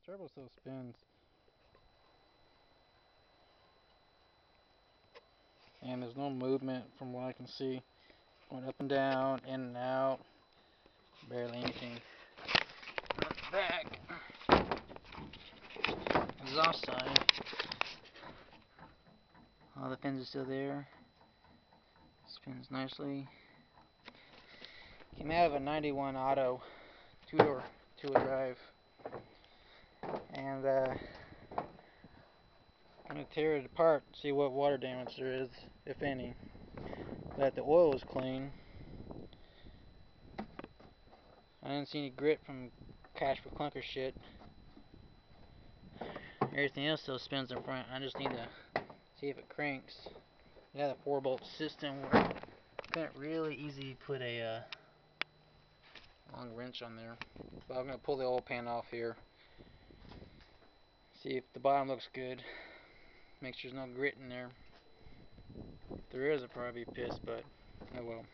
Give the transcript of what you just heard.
Turbo still spins. And there's no movement from what I can see. Going up and down, in and out. Barely anything. Back. Exhaust side. All the fins are still there. Spins nicely. Came out of a 91 auto, two-door drive. And I'm going to tear it apart, see what water damage there is, if any. But the oil was clean. I didn't see any grit from cash for clunker shit. Everything else still spins in front. I just need to see if it cranks. Yeah, the 4-bolt system where I couldn't really easily put a long wrench on there. But I'm going to pull the oil pan off here. See if the bottom looks good. Make sure there's no grit in there. If there is, I'll probably be pissed, but oh well.